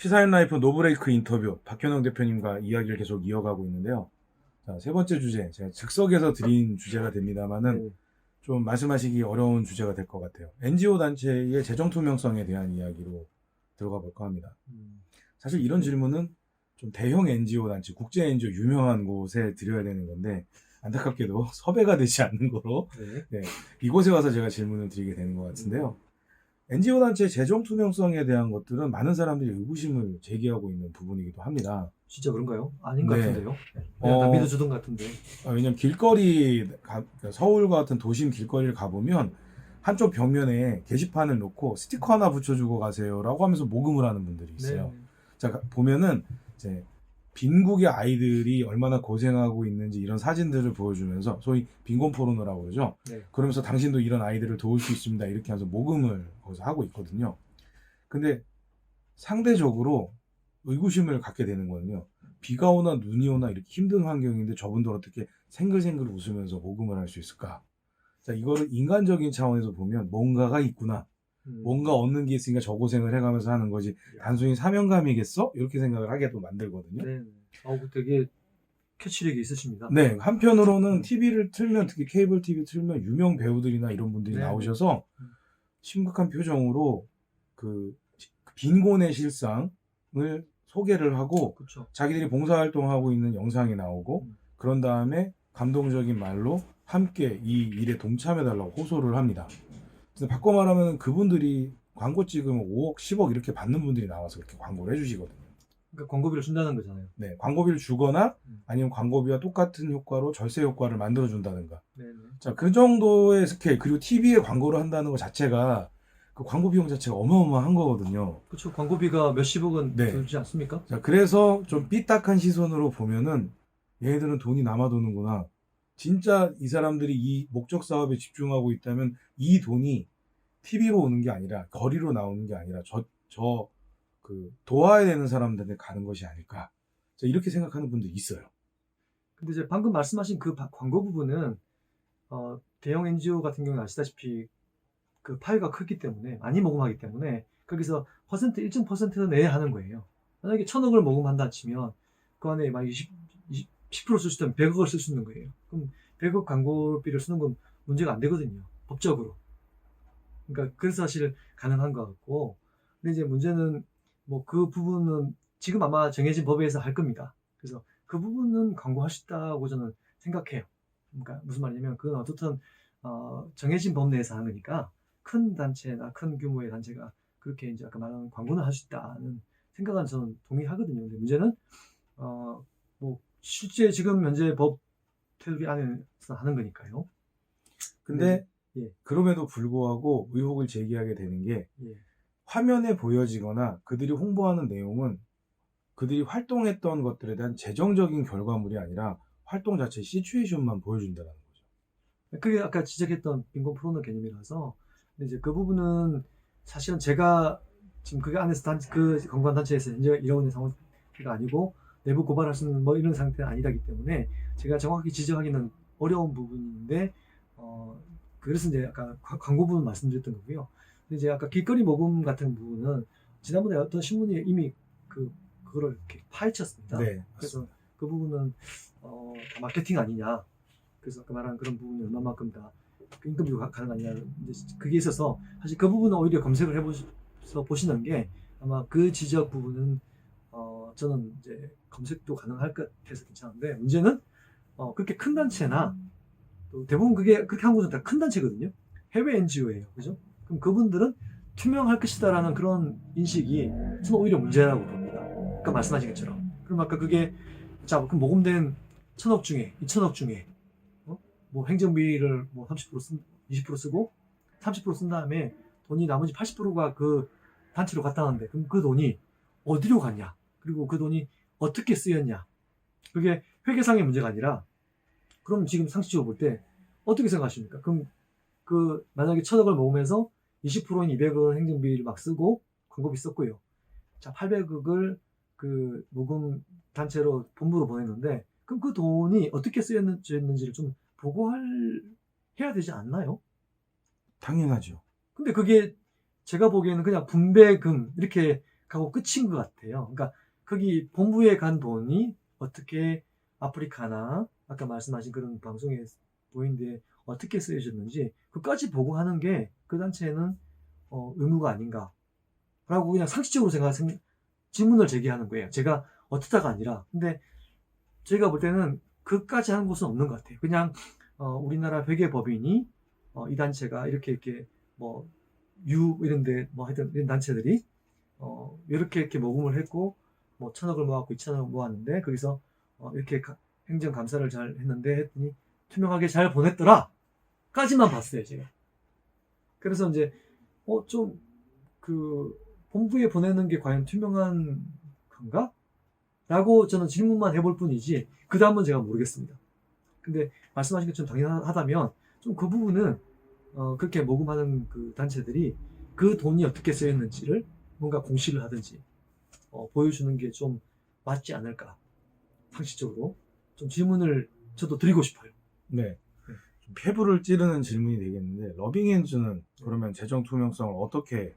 시사인 라이프 노브레이크 인터뷰 박현영 대표님과 이야기를 계속 이어가고 있는데요. 자, 세 번째 주제, 제가 즉석에서 드린 주제가 됩니다만은 좀 말씀하시기 어려운 주제가 될 것 같아요. NGO 단체의 재정 투명성에 대한 이야기로 들어가 볼까 합니다. 사실 이런 질문은 좀 대형 NGO 단체, 국제 NGO 유명한 곳에 드려야 되는 건데 안타깝게도 섭외가 되지 않는 거로 네, 이곳에 와서 제가 질문을 드리게 되는 것 같은데요. NGO 단체 재정 투명성에 대한 것들은 많은 사람들이 의구심을 제기하고 있는 부분이기도 합니다. 진짜 그런가요? 아닌 것 네. 같은데요. 그냥 다 믿어주던 것 같은데. 왜냐면 길거리, 서울과 같은 도심 길거리를 가보면 한쪽 벽면에 게시판을 놓고 스티커 하나 붙여주고 가세요라고 하면서 모금을 하는 분들이 있어요. 네. 자, 보면은 이제 빈국의 아이들이 얼마나 고생하고 있는지 이런 사진들을 보여주면서 소위 빈곤 포르노라고 그러죠. 네. 그러면서 당신도 이런 아이들을 도울 수 있습니다. 이렇게 하면서 모금을 거기서 하고 있거든요. 근데 상대적으로 의구심을 갖게 되는 거는요. 비가 오나 눈이 오나 이렇게 힘든 환경인데 저분들 어떻게 생글생글 웃으면서 모금을 할 수 있을까? 자, 이거를 인간적인 차원에서 보면 뭔가가 있구나. 뭔가 얻는 게 있으니까 저 고생을 해가면서 하는 거지. 단순히 사명감이겠어? 이렇게 생각을 하게도 만들거든요. 네. 되게 캐치력이 있으십니다. 네, 한편으로는 TV를 틀면, 특히 케이블 TV 틀면 유명 배우들이나 이런 분들이 네. 나오셔서 심각한 표정으로 그 빈곤의 실상을 소개를 하고 그렇죠. 자기들이 봉사활동하고 있는 영상이 나오고 그런 다음에 감동적인 말로 함께 이 일에 동참해달라고 호소를 합니다. 그래서 바꿔 말하면 그분들이 광고 찍으면 5억, 10억 이렇게 받는 분들이 나와서 그렇게 광고를 해주시거든요. 그러니까 광고비를 준다는 거잖아요. 네, 광고비를 주거나 아니면 광고비와 똑같은 효과로 절세 효과를 만들어준다든가. 네. 자, 그 정도의 스케일, 그리고 TV에 광고를 한다는 것 자체가 그 광고 비용 자체가 어마어마한 거거든요. 그렇죠. 광고비가 몇십억은 네. 들지 않습니까? 자, 그래서 좀 삐딱한 시선으로 보면은 얘네들은 돈이 남아도는구나. 진짜 이 사람들이 이 목적 사업에 집중하고 있다면 이 돈이 TV로 오는 게 아니라 거리로 나오는 게 아니라 도와야 되는 사람들한테 가는 것이 아닐까. 자, 이렇게 생각하는 분들이 있어요. 근데 이제 방금 말씀하신 그 광고 부분은 대형 NGO 같은 경우는 아시다시피 그 파이가 크기 때문에 많이 모금하기 때문에 거기서 일정 퍼센트 내야 하는 거예요. 만약에 1,000억을 모금한다 치면 그 안에 막 10% 쓸 수 있다면 100억을 쓸 수 있는 거예요. 그럼 100억 광고비를 쓰는 건 문제가 안 되거든요. 법적으로. 그러니까 그래서 사실 가능한 것 같고, 근데 이제 문제는 뭐 그 부분은 지금 아마 정해진 법에서 할 겁니다. 그래서 그 부분은 광고할 수 있다고 저는 생각해요. 그러니까 무슨 말이냐면 그건 어떻든 정해진 법 내에서 하는 거니까 큰 단체나 큰 규모의 단체가 그렇게 이제 아까 말한 광고는 할 수 있다는 생각은 저는 동의하거든요. 근데 문제는 뭐 실제 지금 현재 법 테두리 안에서 하는 거니까요. 근데 예. 그럼에도 불구하고 의혹을 제기하게 되는 게 예. 화면에 보여지거나 그들이 홍보하는 내용은 그들이 활동했던 것들에 대한 재정적인 결과물이 아니라 활동 자체 시츄에이션만 보여준다는 거죠. 그게 아까 지적했던 빈곤 포르노 개념이라서, 근데 이제 그 부분은 사실은 제가 지금 그 안에서 그 관광단체에서 이제 이러는 상황이 아니고 내부 고발할 수 있는 뭐 이런 상태는 아니라기 때문에 제가 정확히 지적하기는 어려운 부분인데, 그래서 이제 아까 광고 부분 말씀드렸던 거고요. 근데 이제 아까 길거리 모금 같은 부분은 지난번에 어떤 신문이 이미 그거를 이렇게 파헤쳤습니다. 네, 그래서 그 부분은 마케팅 아니냐. 그래서 아까 말한 그런 부분이 얼마만큼 다 임금주가 가능하냐. 이제 그게 있어서 사실 그 부분은 오히려 검색을 해보셔서 보시는 게 아마 그 지적 부분은 저는 이제 검색도 가능할 것 같아서 괜찮은데, 문제는 그렇게 큰 단체나 또 대부분 그게 그렇게 한 곳은 다 큰 단체거든요. 해외 NGO예요, 그죠? 그럼 그분들은 투명할 것이다라는 그런 인식이 저는 오히려 문제라고 봅니다. 아까 말씀하신 것처럼. 그럼 아까 그게 자, 그럼 모금된 1,000억 중에 2,000억 중에 뭐 행정비를 뭐 20% 쓰고 30% 쓴 다음에 돈이 나머지 80%가 그 단체로 갔다는데, 그럼 그 돈이 어디로 갔냐? 그리고 그 돈이 어떻게 쓰였냐? 그게 회계상의 문제가 아니라, 그럼 지금 상식적으로 볼 때 어떻게 생각하십니까? 그럼 그 만약에 1,000억을 모으면서 20%인 200억은 행정비를 막 쓰고 광고비 썼고요. 자, 800억을 그 모금 단체로 본부로 보냈는데, 그럼 그 돈이 어떻게 쓰였는지를 좀 해야 되지 않나요? 당연하죠. 근데 그게 제가 보기에는 그냥 분배금 이렇게 하고 끝인 것 같아요. 그러니까 거기 본부에 간 돈이 어떻게 아프리카나 아까 말씀하신 그런 방송에 보이는데 어떻게 쓰여졌는지 그까지 보고하는 게 그 단체에는 의무가 아닌가라고 그냥 상식적으로 질문을 제기하는 거예요. 제가 어떻다가 아니라. 근데 제가 볼 때는 그까지 하는 곳은 없는 것 같아요. 그냥 우리나라 회계법인이 이 단체가 이렇게 뭐 이런데 뭐 하여튼 이런 단체들이 이렇게 모금을 했고 뭐 1,000억을 모았고 2,000억을 모았는데 거기서 이렇게 행정 감사를 잘 했는데 했더니 투명하게 잘 보냈더라 까지만 봤어요 제가. 그래서 이제 좀 그 본부에 보내는 게 과연 투명한 건가? 라고 저는 질문만 해볼 뿐이지 그 다음은 제가 모르겠습니다. 근데 말씀하신 것처럼 당연하다면 좀 그 부분은 그렇게 모금하는 그 단체들이 그 돈이 어떻게 쓰였는지를 뭔가 공시를 하든지 보여주는 게 좀 맞지 않을까 상식적으로 좀 질문을 저도 드리고 싶어요. 네. 좀 폐부를 찌르는 질문이 되겠는데 러빙엔즈는 그러면 재정 투명성을 어떻게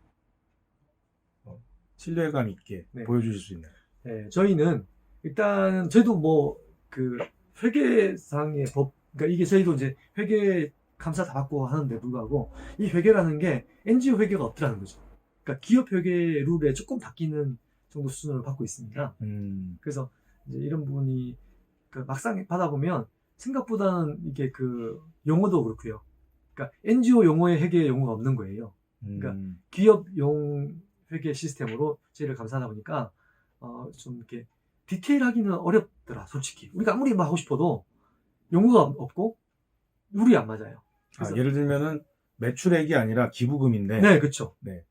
신뢰감 있게 네. 보여주실 수 있나요? 네, 저희는 일단 저희도 뭐 그 회계상의 법, 그러니까 이게 저희도 이제 회계 감사 다 받고 하는데 불구하고 이 회계라는 게 NGO 회계가 없더라는 거죠. 그러니까 기업 회계 룰에 조금 바뀌는 정도 수준을 받고 있습니다. 그래서 이제 이런 부분이 그 막상 받아보면 생각보다는 이게 그 용어도 그렇고요. 그러니까 NGO 용어에 회계 용어가 없는 거예요. 그러니까 기업용 회계 시스템으로 저희를 감사하다 보니까 좀 이렇게 디테일하기는 어렵더라 솔직히. 우리가 아무리 막 하고 싶어도 용어가 없고 룰이 안 맞아요. 예를 들면은 매출액이 아니라 기부금인데. 네, 그렇죠. 네.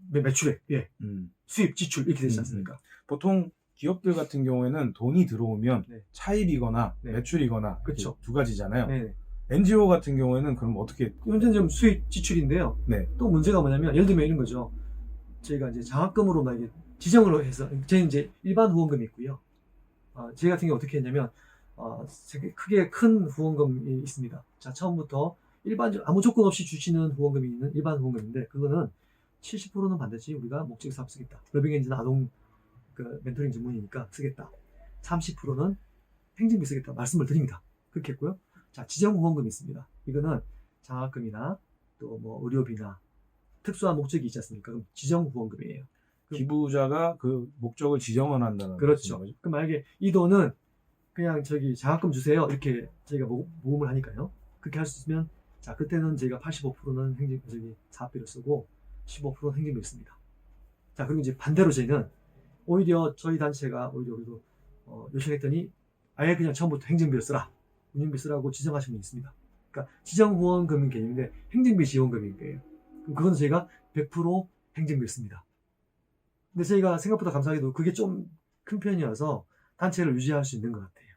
매출액, 예, 수입, 지출 이렇게 되지 않습니까? 보통 기업들 같은 경우에는 돈이 들어오면 네. 차입이거나 네. 매출이거나 그쵸. 두 가지잖아요. 네. NGO 같은 경우에는 그럼 어떻게? 현재는 좀 수입, 지출인데요. 네. 또 문제가 뭐냐면 예를 들면 이런 거죠. 저희가 이제 장학금으로 막 지정을 해서 저희 이제 일반 후원금이 있고요. 저희 같은 경우 어떻게 했냐면 크게 큰 후원금이 있습니다. 자, 처음부터 아무 조건 없이 주시는 후원금이 있는 일반 후원금인데 그거는 70%는 반드시 우리가 목적에 사업 쓰겠다. 러빙엔진은 아동 멘토링 전문이니까 쓰겠다. 30%는 행정비 쓰겠다. 말씀을 드립니다. 그렇게 했고요. 자, 지정 후원금이 있습니다. 이거는 장학금이나 또 뭐 의료비나 특수한 목적이 있지 않습니까? 그럼 지정 후원금이에요. 기부자가 그 목적을 지정을 한다는 그렇죠. 거죠. 그럼 만약에 이 돈은 그냥 장학금 주세요. 이렇게 저희가 모금을 하니까요. 그렇게 할 수 있으면 자, 그때는 저희가 85%는 사업비로 쓰고 15%는 행정비를 씁니다. 자, 그리고 이제 반대로 저희는 오히려 저희 단체가 오히려 그래도 요청했더니 아예 그냥 처음부터 행정비를 쓰라. 운영비 쓰라고 지정하신 분이 있습니다. 그러니까 지정 후원금인 개념인데 행정비 지원금인 거예요. 그럼 그건 저희가 100% 행정비를 씁니다. 근데 저희가 생각보다 감사하게도 그게 좀 큰 편이어서 단체를 유지할 수 있는 것 같아요.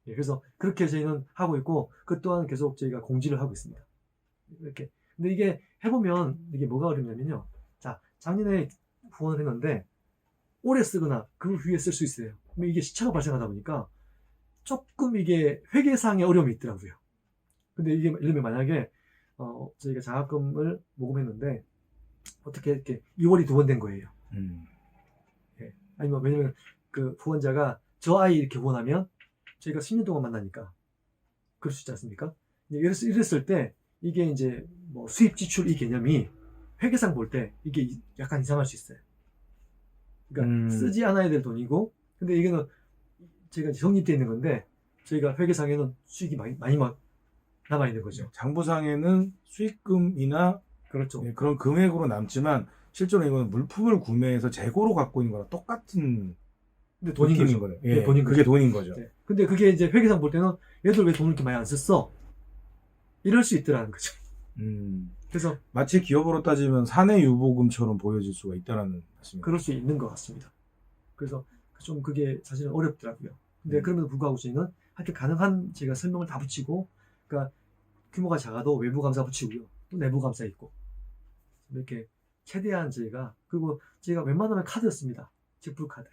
예, 그래서 그렇게 저희는 하고 있고 그 또한 계속 저희가 공지를 하고 있습니다. 이렇게. 근데 이게 해보면 이게 뭐가 어렵냐면요. 자, 작년에 후원을 했는데 올해 쓰거나 그 후에 쓸 수 있어요. 그럼 이게 시차가 발생하다 보니까 조금 이게 회계상의 어려움이 있더라고요. 근데 이게 예를 들면 만약에 저희가 장학금을 모금했는데 어떻게 이렇게 2월이 2번 된 거예요. 예. 아니면 왜냐면 그 후원자가 저 아이 이렇게 후원하면 저희가 10년 동안 만나니까 그럴 수 있지 않습니까? 이랬을 때 이게 이제 뭐 수입 지출 이 개념이 회계상 볼 때 이게 약간 이상할 수 있어요. 그러니까 쓰지 않아야 될 돈이고 근데 이거는 저희가 성립되어 있는 건데 저희가 회계상에는 수익이 많이 남아 있는 거죠. 장부상에는 수익금이나 그렇죠. 그런 금액으로 남지만 실제로 이거는 물품을 구매해서 재고로 갖고 있는 거랑 똑같은 근데 돈인 느낌인 거죠. 거예요. 예, 네, 돈인 그게 거죠. 돈인 거죠. 네. 근데 그게 이제 회계상 볼 때는 얘들 왜 돈을 이렇게 많이 안 썼어? 이럴 수 있더라는 거죠. 그래서 마치 기업으로 따지면 사내 유보금처럼 보여질 수가 있다는 말씀입니다. 그럴 수 있는 것 같습니다. 그래서 좀 그게 사실은 어렵더라고요. 근데 그럼에도 불구하고 저희는 하여튼 가능한 제가 설명을 다 붙이고 그러니까 규모가 작아도 외부 감사 붙이고요. 또 내부 감사 있고 이렇게 최대한 저희가 그리고 저희가 웬만하면 카드였습니다. 직불 카드.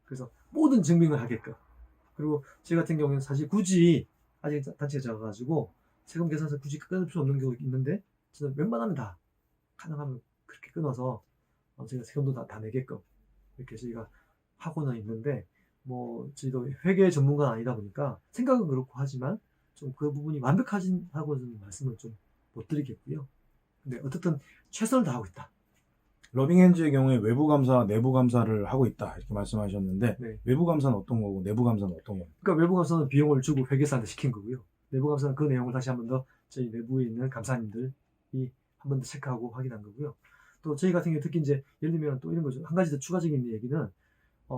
그래서 모든 증빙을 하게끔. 그리고 제 같은 경우는 사실 굳이 아직 단체가 작아가지고 세금 계산서 굳이 끊을 필요 없는 경우도 있는데 저는 웬만하면 다 가능하면 그렇게 끊어서 저희가 세금도 다 내게끔 이렇게 저희가 하고는 있는데 뭐 저희도 회계 전문가는 아니다 보니까 생각은 그렇고 하지만 좀 그 부분이 완벽하다고는 말씀을 좀 못 드리겠고요. 근데 어쨌든 최선을 다하고 있다. 러빙핸즈의 경우에 외부 감사, 내부 감사를 하고 있다 이렇게 말씀하셨는데 네. 외부 감사는 어떤 거고 내부 감사는 어떤 거예요? 그러니까 외부 감사는 비용을 주고 회계사한테 시킨 거고요. 내부 감사는 그 내용을 다시 한 번 더 저희 내부에 있는 감사님들이 한 번 더 체크하고 확인한 거고요. 또 저희 같은 경우 특히 이제 예를 들면 또 이런 거죠. 한 가지 더 추가적인 얘기는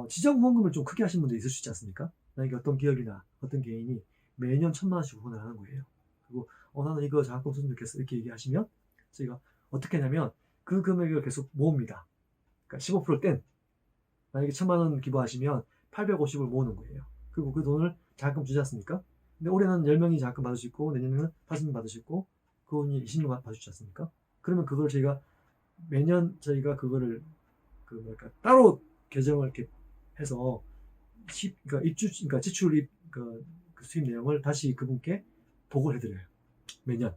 지정 후원금을 좀 크게 하신 분도 있을 수 있지 않습니까? 만약에 어떤 기업이나 어떤 개인이 매년 1,000만 원씩 후원을 하는 거예요. 그리고 나는 이거 장학금 썼으면 좋겠어 이렇게 얘기하시면 저희가 어떻게 하냐면 그 금액을 계속 모읍니다. 그러니까 15% 뗀 만약에 1,000만 원 기부하시면 850을 모으는 거예요. 그리고 그 돈을 장학금 주지 않습니까? 근데 올해는 10명이 장학금 받을 수 있고 내년에는 5명 받을 수 있고 그분이 20명 받으시지 않습니까? 그러면 그걸 저희가 매년 저희가 그거를 따로 계정을 이렇게 해서 그러니까 지출 그 수입 내용을 다시 그분께 보고를 해드려요. 매년.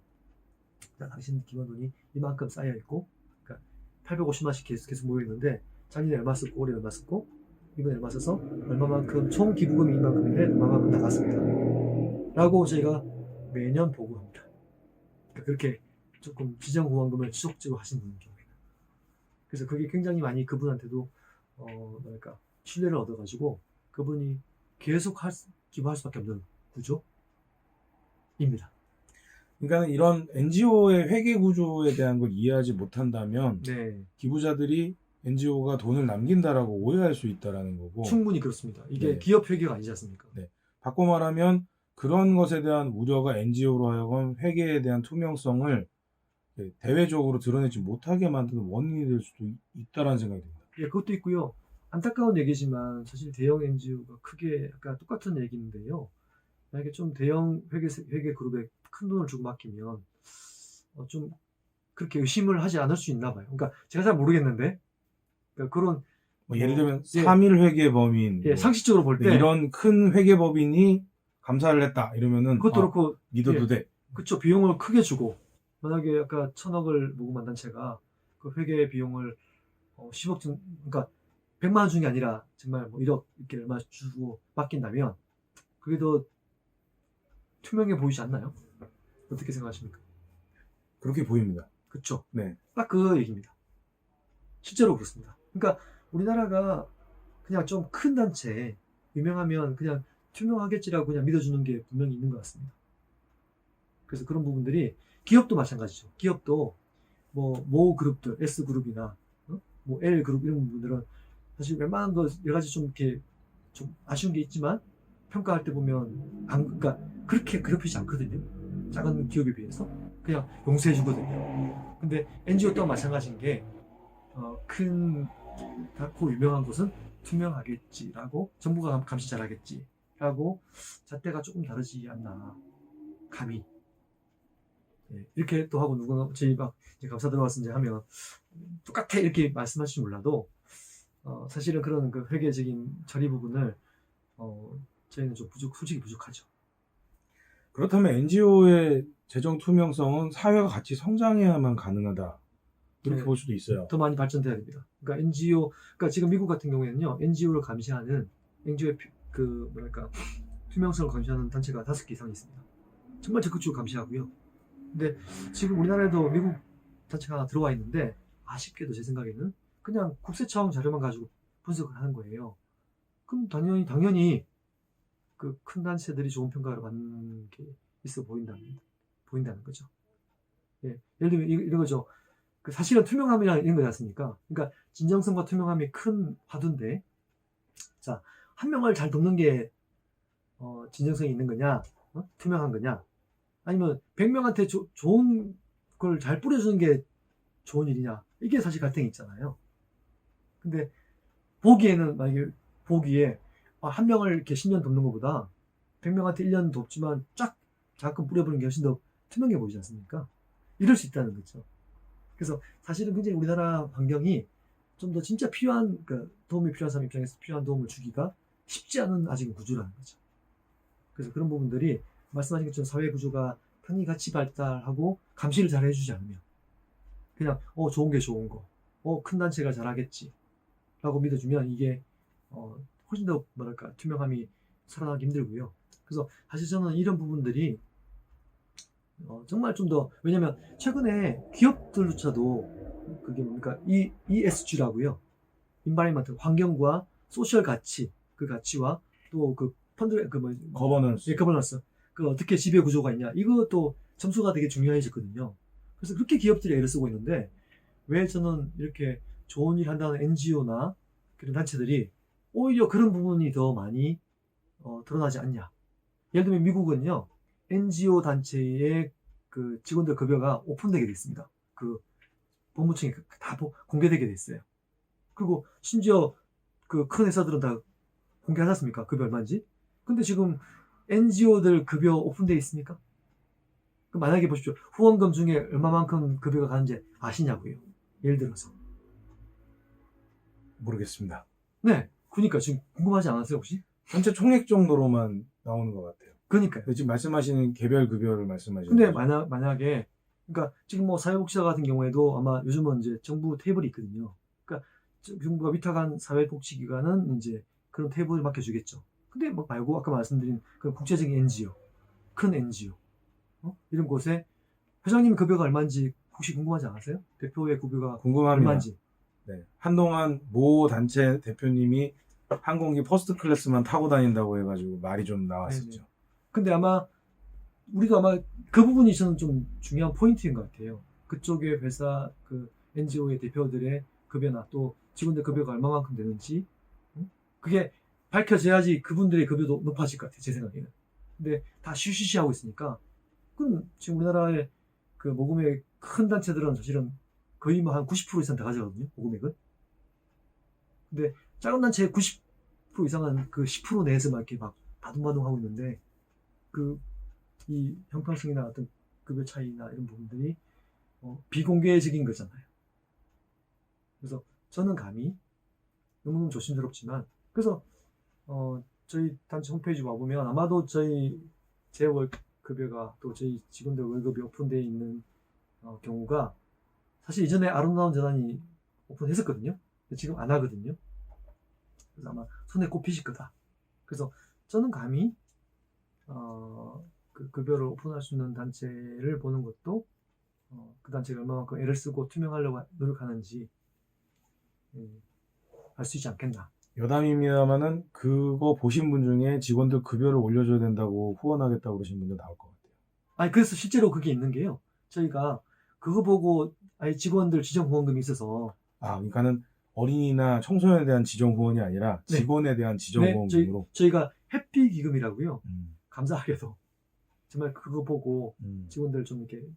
당신 기본 돈이 이만큼 쌓여 있고, 그러니까 850만 원씩 계속 모여 있는데 작년에 얼마 썼고 올해 얼마 썼고 이번에 얼마 써서 얼마만큼 총 기부금이 이만큼인데 얼마만큼 나갔습니다. 라고 저희가 매년 보고합니다. 그러니까 그렇게 조금 지정 후원금을 지속적으로 하시는 경우에는. 그래서 그게 굉장히 많이 그분한테도 신뢰를 얻어가지고 그분이 계속 기부할 수밖에 없는 구조입니다. 그러니까 이런 NGO의 회계 구조에 대한 걸 이해하지 못한다면 네, 기부자들이 NGO가 돈을 남긴다라고 오해할 수 있다라는 거고 충분히 그렇습니다. 이게 네. 기업 회계가 아니지 않습니까? 네. 바꿔 말하면 그런 것에 대한 우려가 NGO로 하여금 회계에 대한 투명성을 대외적으로 드러내지 못하게 만드는 원인이 될 수도 있다라는 생각이 듭니다. 예, 그것도 있고요. 안타까운 얘기지만 사실 대형 NGO가 크게 약간 똑같은 얘기인데요. 만약에 좀 대형 회계 그룹에 큰 돈을 주고 맡기면 좀 그렇게 의심을 하지 않을 수 있나 봐요. 그러니까 제가 잘 모르겠는데 그러니까 그런 뭐 예를 들면 예. 3일 회계 범인 예, 뭐 상식적으로 볼 때 이런 큰 회계 법인이 감사를 했다 이러면은 그것도 그렇고 믿어도 예. 돼. 그쵸, 비용을 크게 주고 만약에 아까 1,000억을 모금한 단체가 그 회계 비용을 10억 준 그러니까 100만 원 준 게 아니라 정말 뭐 1억 이렇게 얼마 주고 맡긴다면 그게 더 투명해 보이지 않나요? 어떻게 생각하십니까? 그렇게 보입니다. 그쵸? 네. 딱 그 얘기입니다. 실제로 그렇습니다. 그러니까 우리나라가 그냥 좀 큰 단체 유명하면 그냥 투명하겠지라고 그냥 믿어주는 게 분명히 있는 것 같습니다. 그래서 그런 부분들이 기업도 마찬가지죠. 기업도 모 그룹들, S 그룹이나 뭐 L 그룹 이런 부분들은 사실 웬만한 거 여러 가지 좀 이렇게 좀 아쉬운 게 있지만 평가할 때 보면 그러니까 그렇게 괴롭히지 않거든요. 작은 기업에 비해서 그냥 용서해 주거든요. 근데 NGO 또한 마찬가지인 게 큰 고 유명한 곳은 투명하겠지라고 정부가 감시 잘하겠지라고 잣대가 조금 다르지 않나 감히 예, 이렇게 또 하고 누구나 저희 막 이제 감사 들어왔을 때 하면 똑같아 이렇게 말씀하실지 몰라도 사실은 그런 그 회계적인 처리 부분을 저희는 좀 솔직히 부족하죠. 그렇다면 NGO의 재정 투명성은 사회가 같이 성장해야만 가능하다. 이렇게 네. 볼 수도 있어요. 더 많이 발전돼야 됩니다. 그러니까 NGO, 그러니까 지금 미국 같은 경우에는요, NGO를 감시하는 NGO의 투명성을 감시하는 단체가 5개 이상 있습니다. 정말 적극적으로 감시하고요. 근데 지금 우리나라에도 미국 단체가 하나 들어와 있는데 아쉽게도 제 생각에는 그냥 국세청 자료만 가지고 분석을 하는 거예요. 그럼 당연히 그 큰 단체들이 좋은 평가를 받는 게 있어 보인다는 거죠. 예, 예를 들면 이런 거죠. 사실은 투명함이라는 이런 거지 않습니까? 그러니까 진정성과 투명함이 큰 화두인데, 자, 한 명을 잘 돕는 게 진정성이 있는 거냐, 투명한 거냐, 아니면 100명한테 좋은 걸 잘 뿌려주는 게 좋은 일이냐, 이게 사실 갈등이 있잖아요. 근데 만약에 보기에 한 명을 이렇게 10년 돕는 것보다 100명한테 1년 돕지만 쫙 자꾸 뿌려보는 게 훨씬 더 투명해 보이지 않습니까? 이럴 수 있다는 거죠. 그래서 사실은 굉장히 우리나라 환경이 좀 더 진짜 필요한 도움이 필요한 사람 입장에서 필요한 도움을 주기가 쉽지 않은 아직은 구조라는 거죠. 그래서 그런 부분들이 말씀하신 것처럼 사회 구조가 당연히 같이 발달하고 감시를 잘 해주지 않으면 그냥 좋은 게 좋은 거 큰 단체가 잘하겠지 라고 믿어주면 이게 훨씬 더 뭐랄까 투명함이 살아나기 힘들고요. 그래서 사실 저는 이런 부분들이 정말 좀 더, 왜냐면 최근에 기업들조차도 그게 뭡니까 ESG라고요. 인바이먼트 환경과 소셜 가치, 그 가치와 또 그 펀드 거버넌스. 거버넌스 그 어떻게 지배 구조가 있냐, 이것도 점수가 되게 중요해졌거든요. 그래서 그렇게 기업들이 애를 쓰고 있는데 왜 저는 이렇게 좋은 일 한다는 NGO나 그런 단체들이 오히려 그런 부분이 더 많이 드러나지 않냐. 예를 들면 미국은요, NGO 단체의 그 직원들 급여가 오픈되게 돼 있습니다. 그 법무청에 다 공개되게 돼 있어요. 그리고 심지어 그 큰 회사들은 다 공개하지 않습니까? 급여 얼마인지. 근데 지금 NGO들 급여 오픈되어 있습니까? 그 만약에 보십시오. 후원금 중에 얼마만큼 급여가 가는지 아시냐고요. 예를 들어서. 모르겠습니다. 네. 그러니까 지금 궁금하지 않았어요, 혹시? 전체 총액 정도로만 나오는 것 같아요. 그러니까요. 근데 지금 말씀하시는 개별 급여를 말씀하시는 근데 거죠? 만약에, 그러니까 지금 뭐 사회복지사 같은 경우에도 아마 요즘은 이제 정부 테이블이 있거든요. 그러니까 정부가 위탁한 사회복지기관은 이제 그런 테이블을 맡겨주겠죠. 근데 뭐 말고 아까 말씀드린 그 국제적인 NGO, 큰 NGO, 이런 곳에 회장님 급여가 얼마인지 혹시 궁금하지 않으세요? 대표의 급여가 궁금합니다. 얼마인지. 네. 한동안 모 단체 대표님이 항공기 퍼스트 클래스만 타고 다닌다고 해가지고 말이 좀 나왔었죠. 네네. 근데 아마 우리도 아마 그 부분이 저는 좀 중요한 포인트인 것 같아요. 그쪽의 회사 그 NGO의 대표들의 급여나 또 직원들 급여가 얼마만큼 되는지, 그게 밝혀져야지 그분들의 급여도 높아질 것 같아요, 제 생각에는. 근데 다 쉬쉬쉬 하고 있으니까, 그럼 지금 우리나라의 그 모금액 큰 단체들은 사실은 거의 뭐 한 90% 이상 다 가져가거든요, 모금액은. 근데 작은 단체 90% 이상은 그 10% 내에서만 이렇게 막 바둥바둥 하고 있는데, 이 형평성이나 어떤 급여 차이나 이런 부분들이 비공개적인 거잖아요. 그래서 저는 감히 너무 조심스럽지만, 그래서 저희 단체 홈페이지 와보면 아마도 제 급여가 또 저희 직원들 월급이 오픈되어 있는 경우가 사실 이전에 아름다운 재단이 오픈했었거든요. 근데 지금 안 하거든요. 그래서 아마 손에 꼽히실 거다. 그래서 저는 감히 그 급여를 오픈할 수 있는 단체를 보는 것도 그 단체가 얼마만큼 애를 쓰고 투명하려고 노력하는지 알 수 있지 않겠나. 여담입니다만은 그거 보신 분 중에 직원들 급여를 올려줘야 된다고 후원하겠다고 그러신 분도 나올 것 같아요. 아니 그래서 실제로 그게 있는 게요. 저희가 그거 보고 아예 직원들 지정 후원금이 있어서 그러니까는 어린이나 청소년에 대한 지정 후원이 아니라 네. 직원에 대한 지정 네, 후원금으로. 저희가 해피 기금이라고요. 음, 감사하게도 정말 그거 보고 음. 직원들 좀 이렇게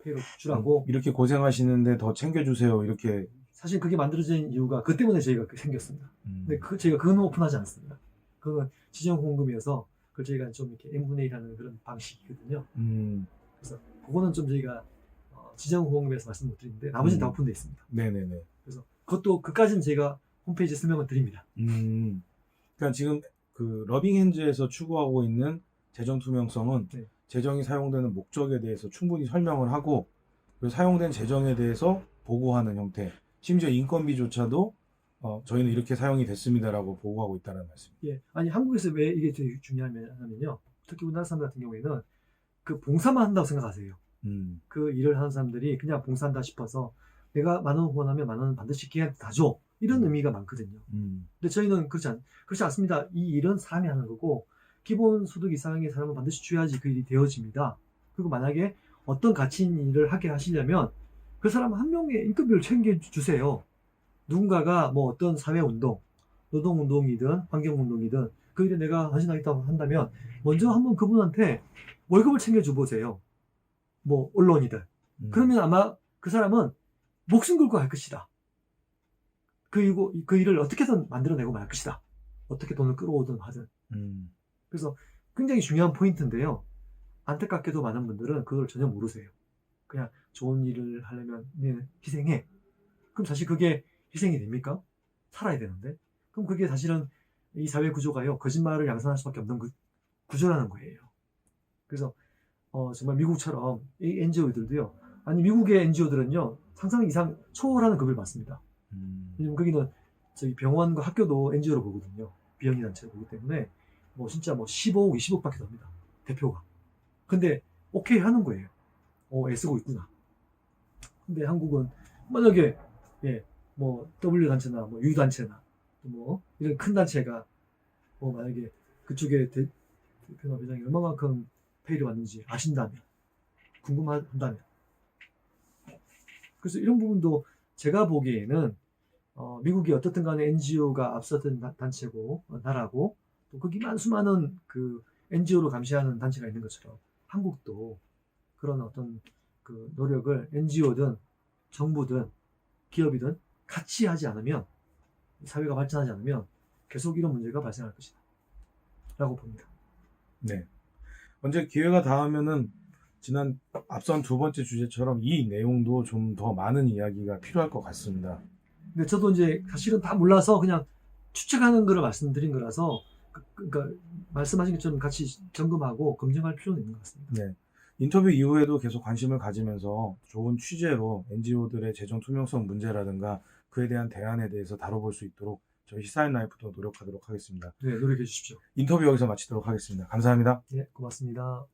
페이로 주라고. 이렇게 고생하시는데 더 챙겨주세요. 이렇게. 사실 그게 만들어진 이유가 그 때문에 저희가 생겼습니다. 근데 저희가 그건 오픈하지 않습니다. 그건 지정 후원금이어서 그걸 저희가 좀 이렇게 n분의 1하는 그런 방식이거든요. 그래서 그거는 좀 저희가 지정 후원금에서 말씀 못 드리는데 나머지는 다 오픈되어 있습니다. 네네네. 그래서 그것도 그까지는 제가 홈페이지에 설명을 드립니다. 그러니까 지금 그 러빙핸즈에서 추구하고 있는 재정 투명성은 네. 재정이 사용되는 목적에 대해서 충분히 설명을 하고 그 사용된 재정에 대해서 보고하는 형태. 심지어 인건비조차도 저희는 이렇게 사용이 됐습니다라고 보고하고 있다는 말씀입니다. 예, 아니 한국에서 왜 이게 되게 중요하냐면요. 특히 우리나라 사람들 같은 경우에는 그 봉사만 한다고 생각하세요. 그 일을 하는 사람들이 그냥 봉사한다 싶어서 내가 10,000원 후원하면 10,000원 반드시 걔한테 다 줘. 이런 의미가 많거든요. 근데 저희는 그렇지 않습니다. 이 일은 사람이 하는 거고 기본 소득 이상의 사람은 반드시 줘야지 그 일이 되어집니다. 그리고 만약에 어떤 가치 있는 일을 하게 하시려면 그 사람 한 명의 인건비를 챙겨주세요. 누군가가 뭐 어떤 사회운동, 노동운동이든 환경운동이든 그 일에 내가 헌신하겠다고 한다면 먼저 한번 그분한테 월급을 챙겨줘 보세요. 뭐 언론이든. 그러면 아마 그 사람은 목숨 걸고 할 것이다. 그리고 그 일을 어떻게든 만들어내고 말 것이다. 어떻게 돈을 끌어오든 하든. 그래서 굉장히 중요한 포인트인데요. 안타깝게도 많은 분들은 그걸 전혀 모르세요. 그냥 좋은 일을 하려면 희생해. 그럼 사실 그게 희생이 됩니까? 살아야 되는데. 그럼 그게 사실은 이 사회 구조가요. 거짓말을 양산할 수밖에 없는 구조라는 거예요. 그래서 정말 미국처럼 이 NGO들도요. 아니 미국의 NGO들은요 상상 이상 초월하는 급여를 받습니다. 음. 왜냐면 거기는 저기 병원과 학교도 NGO로 보거든요. 비영리 단체로 보기 때문에 뭐 진짜 뭐 15억, 20억밖에 납니다. 대표가. 근데 오케이 하는 거예요. 애쓰고 있구나. 근데 한국은 만약에 뭐 W 단체나 뭐 U 단체나 뭐 이런 큰 단체가 뭐 만약에 그쪽에 대표나 회장이 얼마만큼 페이를 받는지 아신다면 궁금한다면 그래서 이런 부분도 제가 보기에는 미국이 어떻든 간에 NGO가 앞섰던 단체고 나라고 또 거기만 수많은 그 NGO로 감시하는 단체가 있는 것처럼 한국도 그런 어떤 그 노력을 NGO든 정부든 기업이든 같이 하지 않으면 사회가 발전하지 않으면 계속 이런 문제가 발생할 것이다 라고 봅니다. 네. 언제 기회가 닿으면은 지난 앞선 두 번째 주제처럼 이 내용도 좀 더 많은 이야기가 필요할 것 같습니다. 근데 저도 이제 사실은 다 몰라서 그냥 추측하는 거를 말씀드린 거라서 그러니까 말씀하신 것처럼 같이 점검하고 검증할 필요는 있는 것 같습니다. 네. 인터뷰 이후에도 계속 관심을 가지면서 좋은 취재로 NGO들의 재정 투명성 문제라든가 그에 대한 대안에 대해서 다뤄볼 수 있도록 저희 시사인라이프도 노력하도록 하겠습니다. 네, 노력해 주십시오. 인터뷰 여기서 마치도록 하겠습니다. 감사합니다. 네, 고맙습니다.